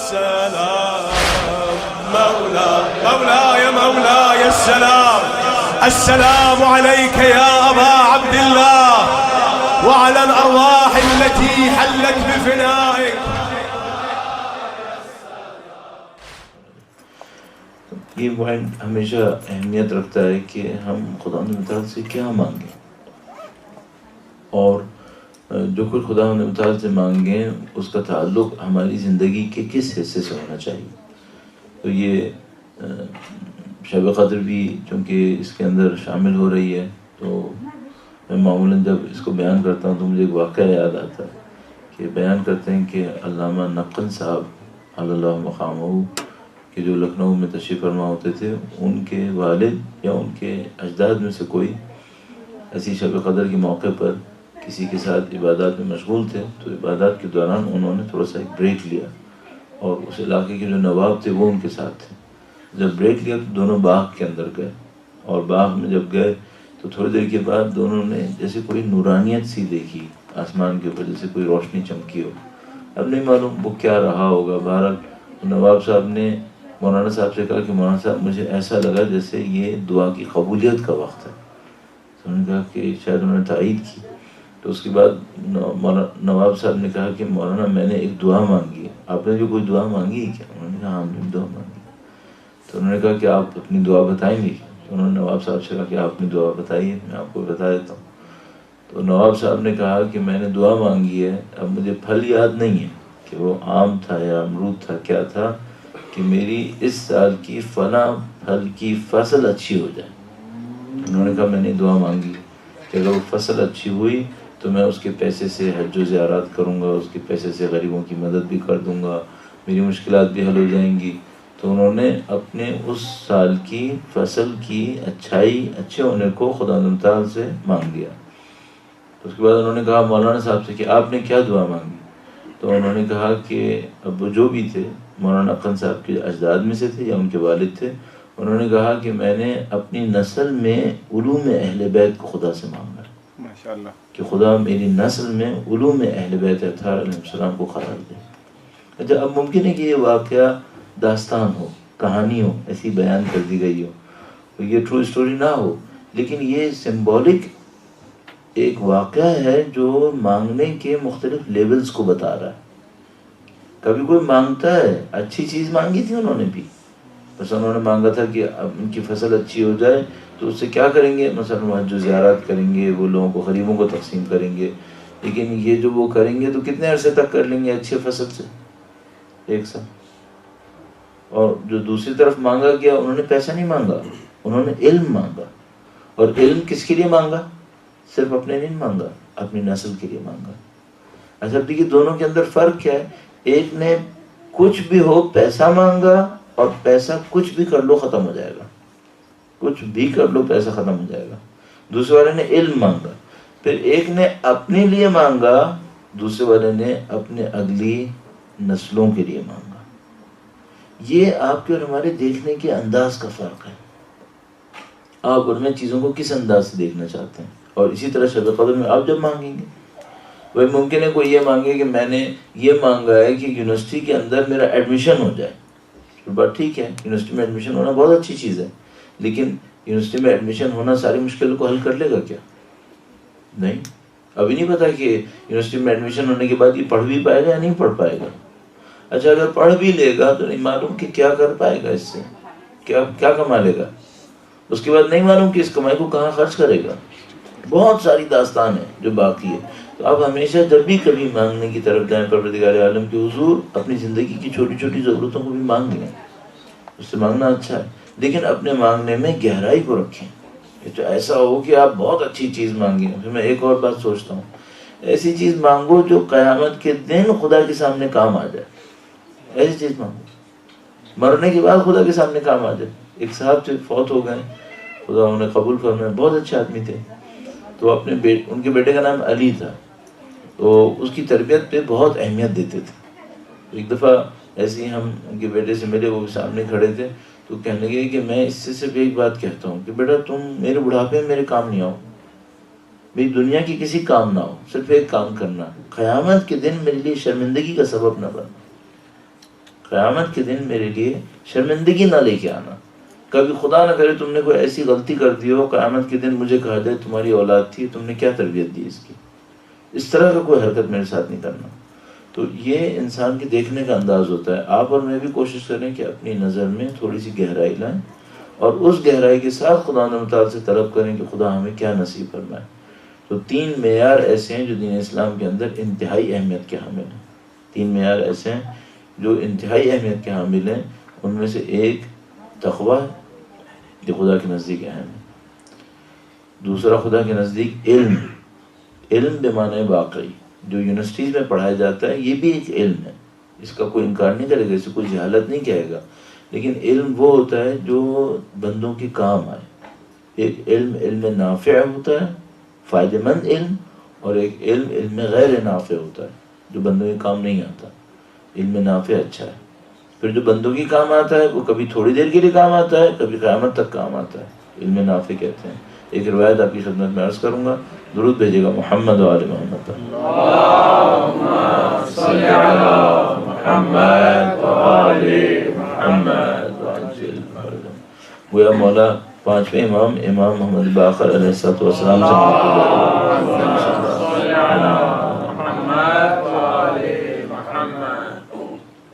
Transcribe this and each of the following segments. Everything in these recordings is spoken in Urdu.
السلام مولاي السلام السلام عليك يا أبا عبد الله وعلى الأرواح التي حلت بفنائك. یہ پوائنٹ ہمیشہ اہمیت رکھتا ہے کہ ہم خداوند متعال سے کیا مانگیں، اور جو کچھ خداوند متعال سے مانگیں اس کا تعلق ہماری زندگی کے کس حصے سے ہونا چاہیے. تو یہ شب قدر بھی چونکہ اس کے اندر شامل ہو رہی ہے، تو میں معمولاً جب اس کو بیان کرتا ہوں تو مجھے ایک واقعہ یاد آتا ہے کہ بیان کرتے ہیں کہ علامہ نقل صاحب علی اللہ مقامہ کہ جو لکھنؤ میں تشریف فرما ہوتے تھے، ان کے والد یا ان کے اجداد میں سے کوئی ایسی شب قدر کے موقع پر کسی کے ساتھ عبادات میں مشغول تھے، تو عبادات کے دوران انہوں نے تھوڑا سا ایک بریک لیا، اور اس علاقے کے جو نواب تھے وہ ان کے ساتھ تھے. جب بریک لیا تو دونوں باغ کے اندر گئے، اور باغ میں جب گئے تو تھوڑی دیر کے بعد دونوں نے جیسے کوئی نورانیت سی دیکھی آسمان کے اوپر، جیسے کوئی روشنی چمکی ہو. اب نہیں معلوم وہ کیا رہا ہوگا. بہرحال نواب صاحب نے مولانا صاحب سے کہا کہ مولانا صاحب مجھے ایسا لگا جیسے یہ دعا کی قبولیت کا وقت ہے. انہوں نے کہا کہ شاید انہوں نے تائید کی. تو اس کے بعد نواب صاحب نے کہا کہ مولانا میں نے ایک دعا مانگی ہے، آپ نے جو کوئی دعا مانگی ہے کیا؟ انہوں نے کہا ہاں ہم نے دعا مانگی. تو انہوں نے کہا کہ آپ اپنی دعا بتائیں گے؟ انہوں نے نواب صاحب سے کہا کہ آپ اپنی دعا بتائیے، میں آپ کو بتا دیتا ہوں. تو نواب صاحب نے کہا کہ میں نے دعا مانگی ہے، اب مجھے پھل یاد نہیں ہے کہ وہ آم تھا یا امرود تھا کیا تھا، کہ میری اس سال کی فلاں پھل کی فصل اچھی ہو جائے. انہوں نے کہا میں نے دعا مانگی کہ اگر وہ فصل اچھی ہوئی تو میں اس کے پیسے سے حج و زیارات کروں گا، اس کے پیسے سے غریبوں کی مدد بھی کر دوں گا، میری مشکلات بھی حل ہو جائیں گی. تو انہوں نے اپنے اس سال کی فصل کی اچھائی اچھے ہونے کو خدا متعال سے مانگ لیا. اس کے بعد انہوں نے کہا مولانا صاحب سے کہ آپ نے کیا دعا مانگی؟ تو انہوں نے کہا کہ اب وہ جو بھی تھے مولانا اقن صاحب کے اجداد میں سے تھے یا ان کے والد تھے، انہوں نے کہا کہ میں نے اپنی نسل میں علوم اہل بیت کو خدا سے مانگا ماشاءاللہ کہ خدا میری نسل میں علوم اہل بیت اطہار علیہ السلام کو قرار دے. اچھا اب ممکن ہے کہ یہ واقعہ داستان ہو، کہانی ہو، ایسی بیان کر دی گئی ہو، یہ ٹرو اسٹوری نہ ہو، لیکن یہ سمبولک ایک واقعہ ہے جو مانگنے کے مختلف لیولز کو بتا رہا ہے. کبھی کوئی مانگتا ہے، اچھی چیز مانگی تھی انہوں نے بھی، بس انہوں نے مانگا تھا کہ اب ان کی فصل اچھی ہو جائے تو اس سے کیا کریں گے، مثلا وہ حج و زیارات کریں گے، وہ لوگوں کو غریبوں کو تقسیم کریں گے. لیکن یہ جو وہ کریں گے تو کتنے عرصے تک کر لیں گے اچھی فصل سے؟ ایک سال. اور جو دوسری طرف مانگا گیا انہوں نے پیسہ نہیں مانگا، انہوں نے علم مانگا. اور علم کس کے لیے مانگا؟ صرف اپنے نہیں مانگا، اپنی نسل کے لیے مانگا. اچھا دیکھیے دونوں کے اندر فرق کیا ہے. ایک نے کچھ بھی ہو پیسہ مانگا، اور پیسہ کچھ بھی کر لو ختم ہو جائے گا، کچھ بھی کر لو پیسہ ختم ہو جائے گا. دوسرے والے نے علم مانگا. پھر ایک نے اپنے لیے مانگا، دوسرے والے نے اپنے اگلی نسلوں کے لیے مانگا. یہ آپ کے اور ہمارے دیکھنے کے انداز کا فرق ہے. آپ اور میں چیزوں کو کس انداز سے دیکھنا چاہتے ہیں. اور اسی طرح شب قدر میں آپ جب مانگیں گے، وہ ممکن ہے کوئی یہ مانگے کہ میں نے یہ مانگا ہے کہ یونیورسٹی کے اندر میرا ایڈمیشن ہو جائے. بات ٹھیک ہے، یونیورسٹی میں ایڈمیشن ہونا بہت اچھی چیز ہے، لیکن یونیورسٹی میں ایڈمیشن ہونا ساری مشکلوں کو حل کر لے گا کیا؟ نہیں. ابھی نہیں پتا کہ یونیورسٹی میں ایڈمیشن ہونے کے بعد یہ پڑھ بھی پائے گا یا نہیں پڑھ پائے گا. اچھا اگر پڑھ بھی لے گا تو نہیں معلوم کہ کیا کر پائے گا، اس سے کیا کما لے گا. اس کے بعد نہیں معلوم کہ اس کمائی کو کہاں خرچ کرے گا. بہت ساری داستان ہے جو باقی ہے. تو آپ ہمیشہ جب بھی کبھی مانگنے کی طرف جائیں پروردگار عالم کے حضور، اپنی زندگی کی چھوٹی چھوٹی ضرورتوں کو بھی مانگ لیں. اس سے مانگنا اچھا ہے، لیکن اپنے مانگنے میں گہرائی کو رکھیں. ایسا ہو کہ آپ بہت اچھی چیز مانگیں. پھر میں ایک اور بات سوچتا ہوں، ایسی چیز مانگو جو قیامت کے دن خدا کے سامنے کام آ جائے. ایسی چیز مانگو مرنے کے بعد خدا کے سامنے کام آ جائے. ایک صاحب سے فوت ہو گئے، خدا انہیں قبول فرمائے، بہت اچھے آدمی تھے. تو اپنے ان کے بیٹے کا نام علی تھا، تو اس کی تربیت پہ بہت اہمیت دیتے تھے. ایک دفعہ ایسے ہی ہم ان کے بیٹے سے ملے، وہ سامنے کھڑے تھے، تو کہنے لگے کہ میں اس سے صرف ایک بات کہتا ہوں کہ بیٹا تم میرے بڑھاپے میں میرے کام نہیں آؤ، میری دنیا کی کسی کام نہ ہو، صرف ایک کام کرنا، قیامت کے دن میرے لیے شرمندگی کا سبب نہ بننا. قیامت کے دن میرے لیے شرمندگی نہ لے کے آنا. کبھی خدا نہ کرے تم نے کوئی ایسی غلطی کر دی ہو، قیامت کے دن مجھے کہا جائے تمہاری اولاد تھی، تم نے کیا تربیت دی اس کی. اس طرح کا کوئی حرکت میرے ساتھ نہیں کرنا. تو یہ انسان کے دیکھنے کا انداز ہوتا ہے. آپ اور میں بھی کوشش کریں کہ اپنی نظر میں تھوڑی سی گہرائی لائیں اور اس گہرائی کے ساتھ خدا متعال سے طلب کریں کہ خدا ہمیں کیا نصیب فرمائے. تو 3 معیار ایسے ہیں جو دین اسلام کے اندر انتہائی اہمیت کے حامل ہیں. 3 معیار ایسے ہیں جو انتہائی اہمیت کے حامل ہیں. ان میں سے ایک تقویٰ ہے جو خدا کے نزدیک اہم ہے. دوسرا خدا کے نزدیک علم بمعنی واقعی جو یونیورسٹیز میں پڑھایا جاتا ہے، یہ بھی ایک علم ہے. اس کا کوئی انکار نہیں کرے گا، اسے کوئی جہالت نہیں کہے گا. لیکن علم وہ ہوتا ہے جو بندوں کے کام آئے. ایک علم نافع ہوتا ہے، فائدہ مند علم، اور ایک علم غیر نافع ہوتا ہے جو بندوں کے کام نہیں آتا. علم نافع اچھا ہے. پھر جو بندوں کے کام آتا ہے وہ کبھی تھوڑی دیر کے لیے کام آتا ہے، کبھی قیامت تک کام آتا ہے. علم نافع کہتے ہیں. ایک روایت آپ کی خدمت میں عرض کروں گا. درود بھیجے گا محمد و آل محمد. اللہم صلی علی محمد و آل محمد. گویا مولا 5ویں امام محمد باقر علیہ السلام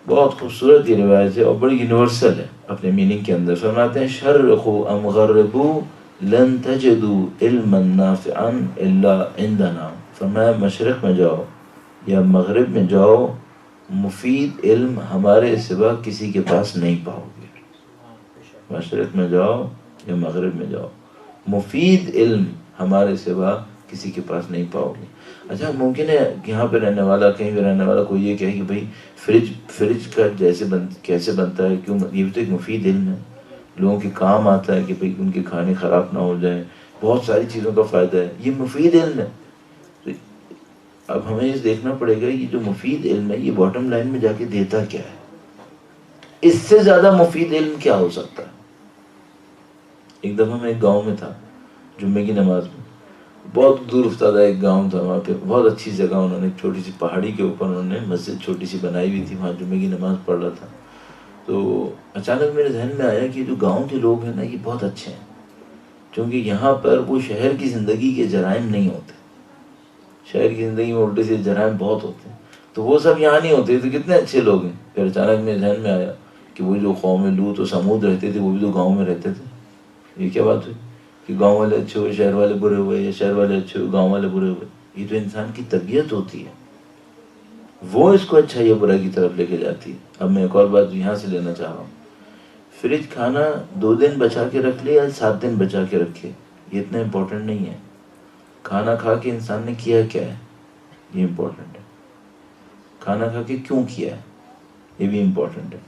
بہت خوبصورت یہ روایت ہے اور بڑی یونیورسل ہے اپنے میننگ کے اندر. فرماتے ہیں شرقوا ام غربوا لن تجدوا علما نافعا الا عندنا. فرمایا مشرق میں جاؤ یا مغرب میں جاؤ، مفید علم ہمارے سوا کسی کے پاس نہیں پاؤ گے. مشرق میں جاؤ یا مغرب میں جاؤ، مفید علم ہمارے سوا کسی کے پاس نہیں پاؤ گے. اچھا ممکن ہے یہاں پہ رہنے والا، کہیں بھی رہنے والا کوئی یہ کہے کہ بھائی فریج کا کیسے بنتا ہے، کیوں؟ یہ بھی تو ایک مفید علم ہے، لوگوں کے کام آتا ہے کہ بھئی ان کے کھانے خراب نہ ہو جائیں، بہت ساری چیزوں کا فائدہ ہے. یہ مفید علم ہے. تو اب ہمیں یہ دیکھنا پڑے گا یہ جو مفید علم ہے یہ باٹم لائن میں جا کے دیتا کیا ہے. اس سے زیادہ مفید علم کیا ہو سکتا ہے. ایک دفعہ میں ایک گاؤں میں تھا جمعے کی نماز میں. بہت دور افتادہ ایک گاؤں تھا. وہاں پہ بہت اچھی جگہ انہوں نے چھوٹی سی پہاڑی کے اوپر انہوں نے مسجد چھوٹی سی بنائی ہوئی تھی. وہاں جمعے کی نماز پڑھ رہا تھا. تو اچانک میرے ذہن میں آیا کہ جو گاؤں کے لوگ ہیں نا یہ بہت اچھے ہیں، کیونکہ یہاں پر وہ شہر کی زندگی کے جرائم نہیں ہوتے. شہر کی زندگی میں الٹے سے جرائم بہت ہوتے ہیں، تو وہ سب یہاں نہیں ہوتے. تو کتنے اچھے لوگ ہیں. پھر اچانک میرے ذہن میں آیا کہ وہ جو قوم لوط و سمود رہتے تھے وہ بھی تو گاؤں میں رہتے تھے. یہ کیا بات ہوئی کہ گاؤں والے اچھے ہوئے شہر والے برے ہوئے، یا شہر والے اچھے ہوئے گاؤں والے برے ہوئے؟ یہ تو انسان کی طبیعت ہوتی ہے، وہ اس کو اچھا یا برا کی طرف لے کے جاتی ہے. اب میں ایک اور بات یہاں سے لینا چاہ رہا ہوں. فریج کھانا 2 دن بچا کے رکھ لے یا 7 دن بچا کے رکھے، یہ اتنا امپورٹنٹ نہیں ہے. کھانا کھا کے انسان نے کیا کیا ہے یہ امپورٹنٹ ہے. کھانا کھا کے کیوں کیا ہے یہ بھی امپورٹنٹ ہے.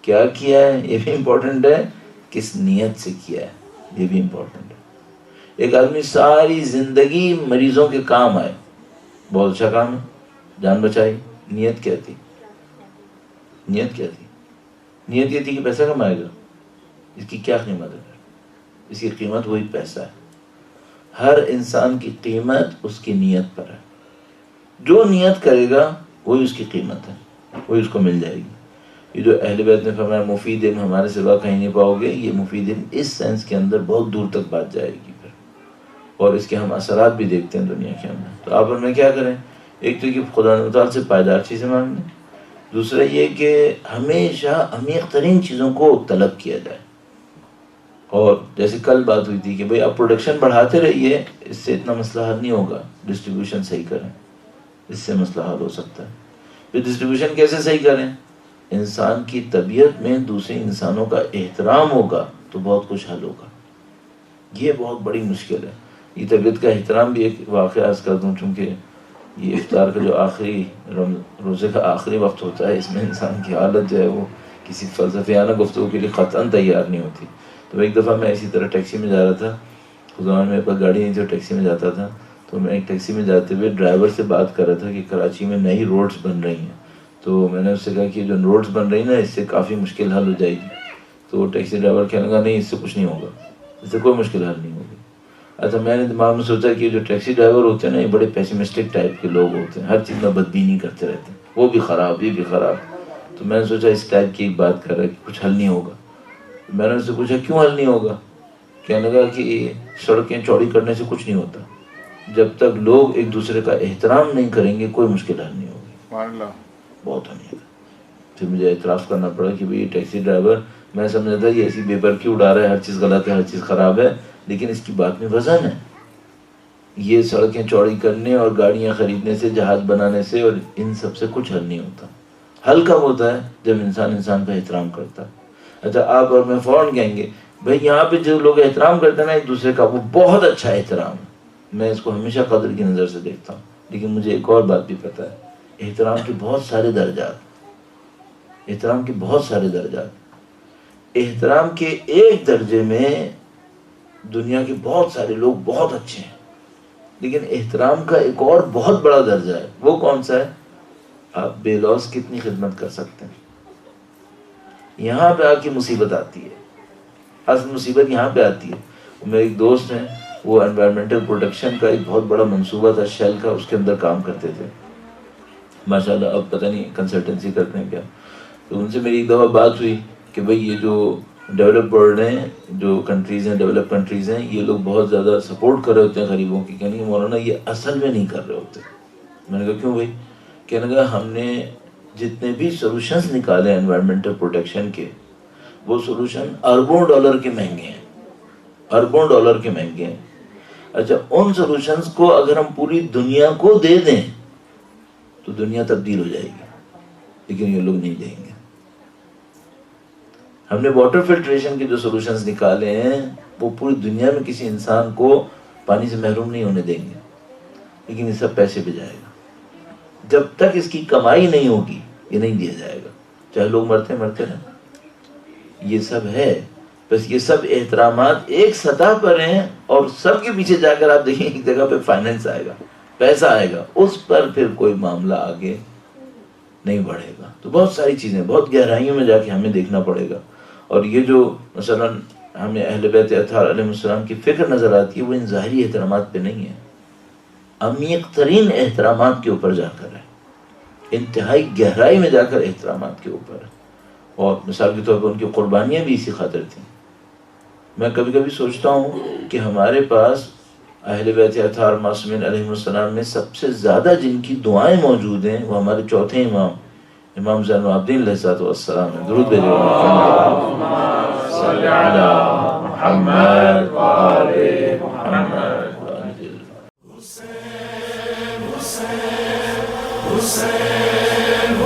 کیا کیا ہے یہ بھی امپورٹنٹ ہے. کس نیت سے کیا ہے یہ بھی امپورٹنٹ ہے. ایک آدمی ساری زندگی مریضوں کے کام آئے، بہت اچھا کام ہے، جان بچائی. نیت کیا تھی؟ نیت کیا تھی؟ نیت یہ تھی کہ پیسہ کمائے گا. اس کی کیا قیمت ہے؟ اس کی قیمت وہی پیسہ ہے. ہر انسان کی قیمت اس کی نیت پر ہے. جو نیت کرے گا وہی اس کی قیمت ہے، وہی اس کو مل جائے گی. یہ جو اہل بیت نے فرمایا مفید علم ہمارے سوا کہیں نہیں پاؤ گے، یہ مفید علم اس سینس کے اندر بہت دور تک بات جائے گی پھر، اور اس کے ہم اثرات بھی دیکھتے ہیں دنیا کے اندر. تو آپ اور میں کیا کریں؟ ایک تو کہ خدا تعالیٰ سے پائیدار چیزیں مانگ لیں. دوسرا یہ کہ ہمیشہ عمیق ترین چیزوں کو طلب کیا جائے. اور جیسے کل بات ہوئی تھی کہ بھئی آپ پروڈکشن بڑھاتے رہیے، اس سے اتنا مسئلہ حل نہیں ہوگا. ڈسٹریبیوشن صحیح کریں، اس سے مسئلہ حل ہو سکتا ہے. پھر ڈسٹریبیوشن کیسے صحیح کریں؟ انسان کی طبیعت میں دوسرے انسانوں کا احترام ہوگا تو بہت کچھ حل ہوگا. یہ بہت بڑی مشکل ہے. یہ طبیعت کا احترام بھی ایک واقعہ عرض کر دوں، چونکہ یہ افطار کا جو آخری روزے کا آخری وقت ہوتا ہے، اس میں انسان کی حالت جو ہے وہ کسی فلسفیانہ گفتگو کے لیے قطعاً تیار نہیں ہوتی. تو ایک دفعہ میں اسی طرح ٹیکسی میں جا رہا تھا. اس زمانے میں میرے پاس گاڑی نہیں تھی اور ٹیکسی میں جاتا تھا. تو میں ایک ٹیکسی میں جاتے ہوئے ڈرائیور سے بات کر رہا تھا کہ کراچی میں نئی روڈز بن رہی ہیں. تو میں نے اس سے کہا کہ جو روڈز بن رہی ہیں نا، اس سے کافی مشکل حل ہو جائے گی. تو ٹیکسی ڈرائیور کہنے لگا نہیں، اس سے کچھ نہیں ہوگا، اس سے کوئی مشکل حل نہیں ہوگی. اچھا میں نے دماغ میں سوچا کہ جو ٹیکسی ڈرائیور ہوتے ہیں نا، یہ بڑے پیسیمسٹک ٹائپ کے لوگ ہوتے ہیں، ہر چیز میں بدبینی کرتے رہتے ہیں، وہ بھی خراب یہ بھی خراب. تو تو میں نے سوچا اس ٹائپ کی ایک بات کر رہا ہے کہ کچھ حل نہیں ہوگا. میں نے اس سے پوچھا کیوں حل نہیں ہوگا؟ کہنے لگا کہ سڑکیں چوڑی کرنے سے کچھ نہیں ہوتا. جب تک لوگ ایک دوسرے کا احترام نہیں کریں گے کوئی مشکل حل نہیں ہوگی. بہت اہمیت ہے. پھر مجھے اعتراف کرنا پڑا کہ بھئی ٹیکسی ڈرائیور میں سمجھا تھا یہ ایسی بے برکی اڑا رہا ہے, ہر چیز غلط ہے, ہر چیز خراب ہے, لیکن اس کی بات میں وزن ہے. یہ سڑکیں چوڑی کرنے اور گاڑیاں خریدنے سے, جہاز بنانے سے اور ان سب سے کچھ حل نہیں ہوتا. حل کب ہوتا ہے؟ جب انسان کا احترام کرتا ہے. اچھا آپ اور میں فوراً کہیں گے بھئی یہاں پہ جو لوگ احترام کرتے ہیں نا ایک دوسرے کا, وہ بہت اچھا احترام ہے, میں اس کو ہمیشہ قدر کی نظر سے دیکھتا ہوں. لیکن مجھے ایک اور بات بھی پتہ ہے, احترام کے بہت سارے درجات, احترام کے بہت سارے درجات. احترام کے ایک درجے میں دنیا کے بہت سارے لوگ بہت اچھے ہیں, لیکن احترام کا ایک اور بہت بڑا درجہ ہے. وہ کون سا ہے؟ آپ بے لوث کتنی خدمت کر سکتے ہیں. یہاں پہ آ کے مصیبت آتی ہے, اصل مصیبت یہاں پہ آتی ہے. میرے ایک دوست ہیں, وہ انوائرمنٹل پروٹیکشن کا ایک بہت بڑا منصوبہ تھا شیل کا, اس کے اندر کام کرتے تھے ماشاءاللہ. اب پتہ نہیں کنسلٹنسی کرتے ہیں کیا. تو ان سے میری ایک دفعہ بات ہوئی کہ بھئی یہ جو ڈیولپ ورلڈ ہیں, جو کنٹریز ہیں, ڈیولپ کنٹریز ہیں, یہ لوگ بہت زیادہ سپورٹ کر رہے ہوتے ہیں غریبوں کی. کہنے کہ مولانا یہ اصل میں نہیں کر رہے ہوتے. میں نے کہا کیوں بھائی؟ کہنے لگا ہم نے جتنے بھی سولوشنز نکالے انوائرمنٹل پروٹیکشن کے, وہ سولوشن اربوں ڈالر کے مہنگے ہیں, اربوں ڈالر کے مہنگے ہیں. اچھا ان سولوشنز کو اگر ہم پوری دنیا کو دے دیں تو دنیا تبدیل ہو جائے گی, لیکن یہ لوگ نہیں دیں گے. ہم نے واٹر فلٹریشن کے جو سولوشنز نکالے ہیں وہ پوری دنیا میں کسی انسان کو پانی سے محروم نہیں ہونے دیں گے, لیکن یہ سب پیسے پہ جائے گا. جب تک اس کی کمائی نہیں ہوگی یہ نہیں دیا جائے گا, چاہے لوگ مرتے رہیں. یہ سب ہے, بس یہ سب احترامات ایک سطح پر ہیں, اور سب کے پیچھے جا کر آپ دیکھیں ایک جگہ پہ فائننس آئے گا, پیسہ آئے گا, اس پر پھر کوئی معاملہ آگے نہیں بڑھے گا. تو بہت ساری چیزیں بہت گہرائیوں میں جا کے ہمیں دیکھنا پڑے گا. اور یہ جو مثلا ہمیں اہل بیت اطہار علیہ السلام کی فکر نظر آتی ہے, وہ ان ظاہری احترامات پہ نہیں ہے, عمیق ترین احترامات کے اوپر جا کر ہے, انتہائی گہرائی میں جا کر احترامات کے اوپر ہے. اور مثال کے طور پر ان کی قربانیاں بھی اسی خاطر تھیں. میں کبھی کبھی سوچتا ہوں کہ ہمارے پاس اہل بیت اطہار معصومین علیہ السلام میں سب سے زیادہ جن کی دعائیں موجود ہیں وہ ہمارے چوتھے امام زین العابدین علیہ السلام ہیں. درود بھیجو اللہم صلی علی محمد و آل محمد. حسین